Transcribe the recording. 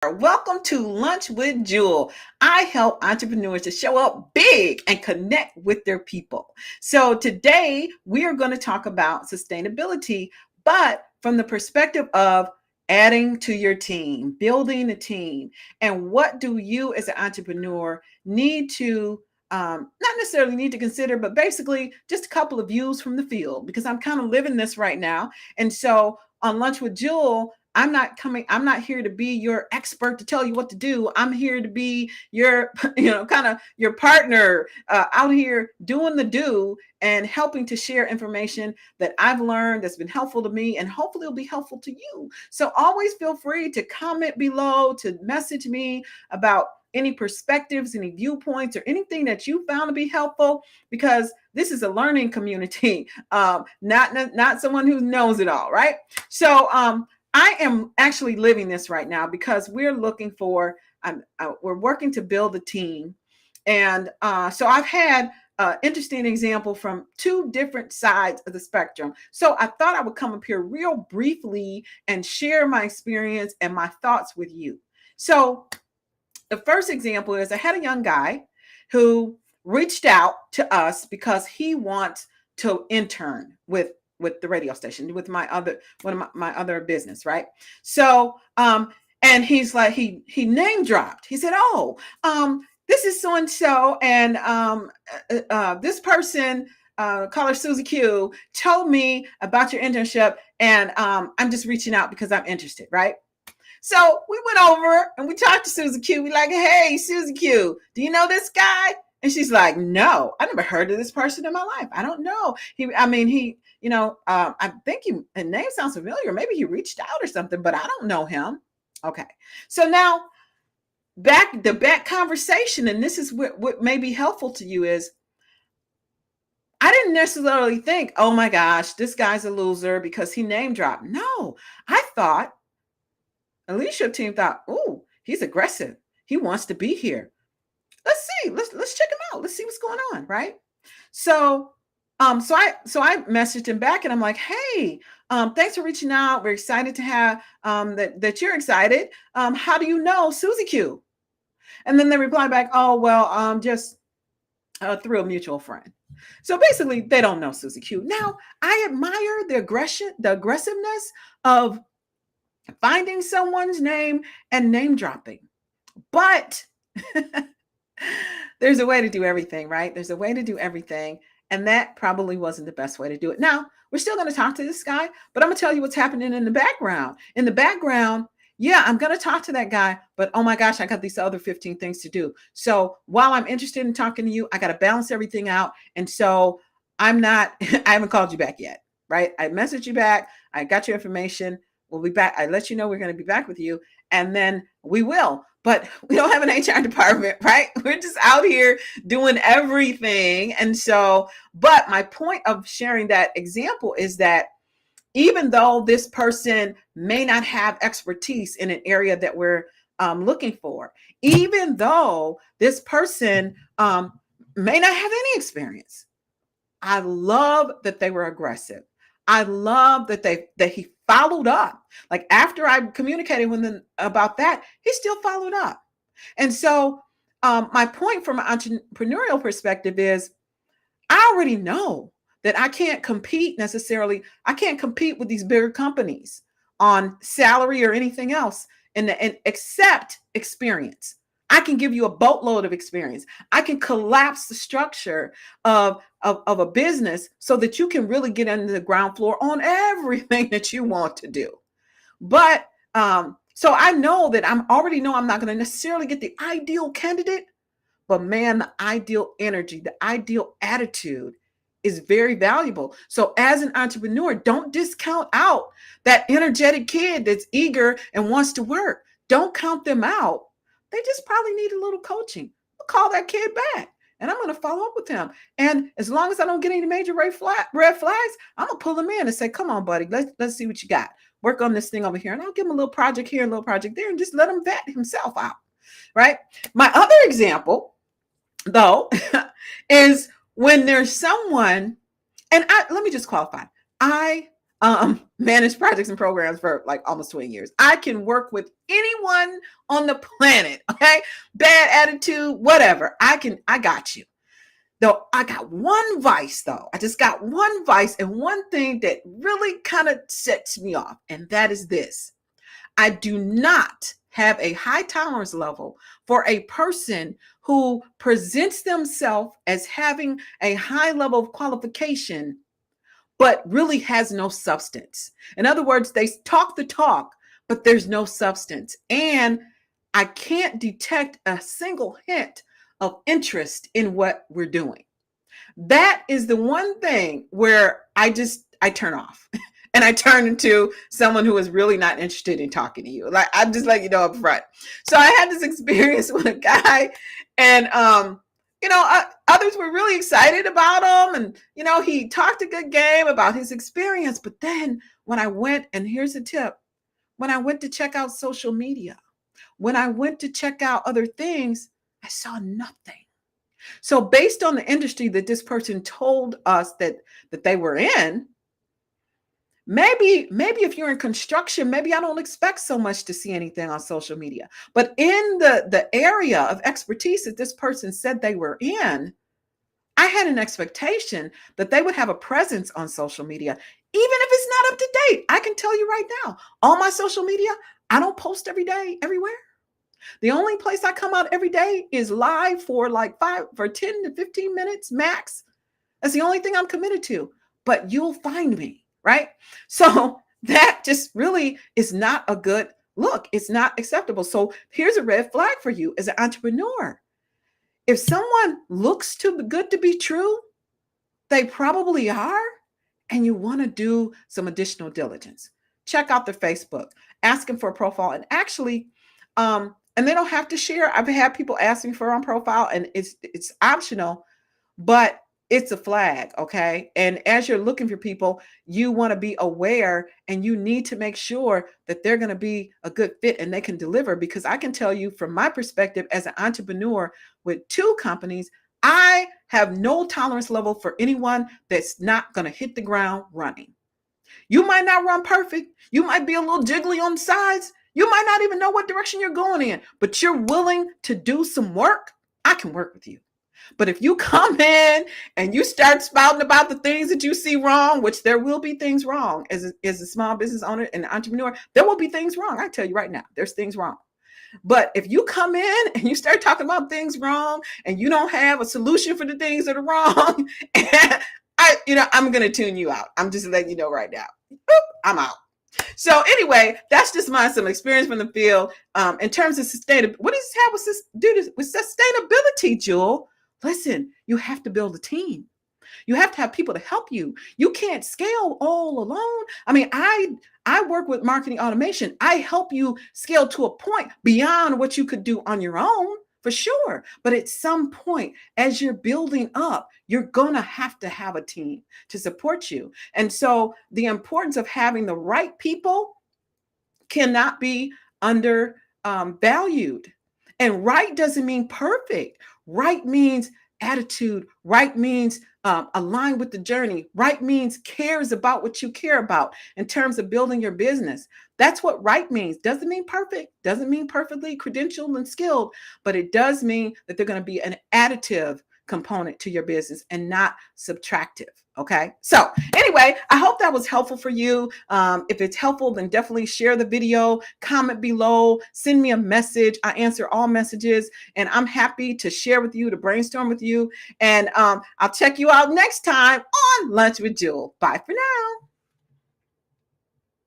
Welcome to Lunch with Jewel. I help entrepreneurs to show up big and connect with their people. So today we are going to talk about sustainability, but from the perspective of adding to your team, building a team, and what do you as an entrepreneur need to not necessarily need to consider, but basically just a couple of views from the field because I'm kind of living this right now. And so on Lunch with Jewel, I'm not here to be your expert to tell you what to do. I'm here to be your, kind of your partner out here doing the do and helping to share information that I've learned that's been helpful to me and hopefully it'll be helpful to you. So always feel free to comment below, to message me about any perspectives, any viewpoints, or anything that you found to be helpful, because this is a learning community, not someone who knows it all, right? So I am actually living this right now because we're looking for, we're working to build a team. And so I've had an interesting example from two different sides of the spectrum. So I thought I would come up here real briefly and share my experience and my thoughts with you. So the first example is I had a young guy who reached out to us because he wants to intern with the radio station, with my other one of my other business, right? So and he's like, he name dropped. He said, "Oh, this is so and so, and this person, call her Susie Q, told me about your internship, and I'm just reaching out because I'm interested," right? So we went over and we talked to Susie Q. We like, "Hey, Susie Q, do you know this guy?" And she's like, "No, I never heard of this person in my life. I don't know. I think his name sounds familiar. Maybe he reached out or something, but I don't know him." Okay. So now the back conversation, and this is what may be helpful to you, is I didn't necessarily think, "Oh my gosh, this guy's a loser because he name dropped." No, I thought, the leadership team thought, "Oh, he's aggressive. He wants to be here. Let's see. Let's check him out. Let's see what's going on," right? So, I messaged him back and I'm like, "Hey, thanks for reaching out. We're excited to have that you're excited. How do you know Susie Q?" And then they reply back, "Oh, well, just through a mutual friend." So basically, they don't know Susie Q. Now, I admire the aggressiveness of finding someone's name and name dropping. But there's a way to do everything, right? There's a way to do everything. And that probably wasn't the best way to do it. Now, we're still going to talk to this guy, but I'm going to tell you what's happening in the background. In the background, yeah, I'm going to talk to that guy, but oh my gosh, I got these other 15 things to do. So while I'm interested in talking to you, I got to balance everything out. And so I haven't called you back yet, right? I messaged you back. I got your information. We'll be back. I let you know we're going to be back with you, and then we will. But we don't have an HR department, right? We're just out here doing everything. And so, but my point of sharing that example is that even though this person may not have expertise in an area that we're looking for, even though this person may not have any experience, I love that they were aggressive. I love that he followed up. Like after I communicated with him about that, he still followed up. And so my point from an entrepreneurial perspective is I already know that I can't compete necessarily. I can't compete with these bigger companies on salary or anything else except experience. I can give you a boatload of experience. I can collapse the structure of a business so that you can really get into the ground floor on everything that you want to do. But so I know that I'm not going to necessarily get the ideal candidate, but man, the ideal energy, the ideal attitude is very valuable. So as an entrepreneur, don't discount out that energetic kid that's eager and wants to work. Don't count them out. They just probably need a little coaching. I'll call that kid back and I'm going to follow up with him. And as long as I don't get any major red flags, I'm going to pull him in and say, "Come on, buddy, let's see what you got. Work on this thing over here." And I'll give him a little project here, a little project there, and just let him vet himself out, right? My other example, though, is when there's someone, and let me just qualify. I managed projects and programs for like almost 20 years. I can work with anyone on the planet. Okay. Bad attitude, whatever. I got you. Though I got one vice though. I just got one vice and one thing that really kind of sets me off. And that is this. I do not have a high tolerance level for a person who presents themselves as having a high level of qualification, but really has no substance. In other words, they talk the talk, but there's no substance. And I can't detect a single hint of interest in what we're doing. That is the one thing where I turn off and I turn into someone who is really not interested in talking to you. Like, I'm just letting you know up front. So I had this experience with a guy, and others were really excited about him, and he talked a good game about his experience. But then when I went, and here's a tip, when I went to check out social media, when I went to check out other things, I saw nothing. So based on the industry that this person told us that they were in, maybe if you're in construction, maybe I don't expect so much to see anything on social media. But in the area of expertise that this person said they were in, I had an expectation that they would have a presence on social media, even if it's not up to date. I can tell you right now, all my social media, I don't post every day, everywhere. The only place I come out every day is live for 10 to 15 minutes max. That's the only thing I'm committed to, but you'll find me, right? So that just really is not a good look. It's not acceptable. So here's a red flag for you as an entrepreneur. If someone looks too good to be true, they probably are, and you want to do some additional diligence. Check out their Facebook, ask them for a profile, and actually, and they don't have to share. I've had people ask me for on profile, and it's optional, but it's a flag, okay? And as you're looking for people, you want to be aware, and you need to make sure that they're going to be a good fit and they can deliver. Because I can tell you from my perspective as an entrepreneur with 2 companies, I have no tolerance level for anyone that's not going to hit the ground running. You might not run perfect. You might be a little jiggly on the sides. You might not even know what direction you're going in, but you're willing to do some work. I can work with you. But if you come in and you start spouting about the things that you see wrong, which there will be things wrong as a small business owner and entrepreneur, there will be things wrong. I tell you right now, there's things wrong. But if you come in and you start talking about things wrong and you don't have a solution for the things that are wrong, I'm going to tune you out. I'm just letting you know right now. I'm out. So anyway, that's just some experience from the field. In terms of sustainability, what does this have with sustainability, Jewel? Listen, you have to build a team. You have to have people to help you. You can't scale all alone. I mean, I work with marketing automation. I help you scale to a point beyond what you could do on your own, for sure. But at some point, as you're building up, you're going to have a team to support you. And so the importance of having the right people cannot be undervalued. And right doesn't mean perfect. Right means attitude. Right means align with the journey. Right means cares about what you care about in terms of building your business. That's what right means. Doesn't mean perfect. Doesn't mean perfectly credentialed and skilled, but it does mean that they're going to be an additive component to your business and not subtractive. Okay. So anyway, I hope that was helpful for you. If it's helpful, then definitely share the video, comment below, send me a message. I answer all messages, and I'm happy to share with you, to brainstorm with you. And I'll check you out next time on Lunch with Jewel. Bye for now.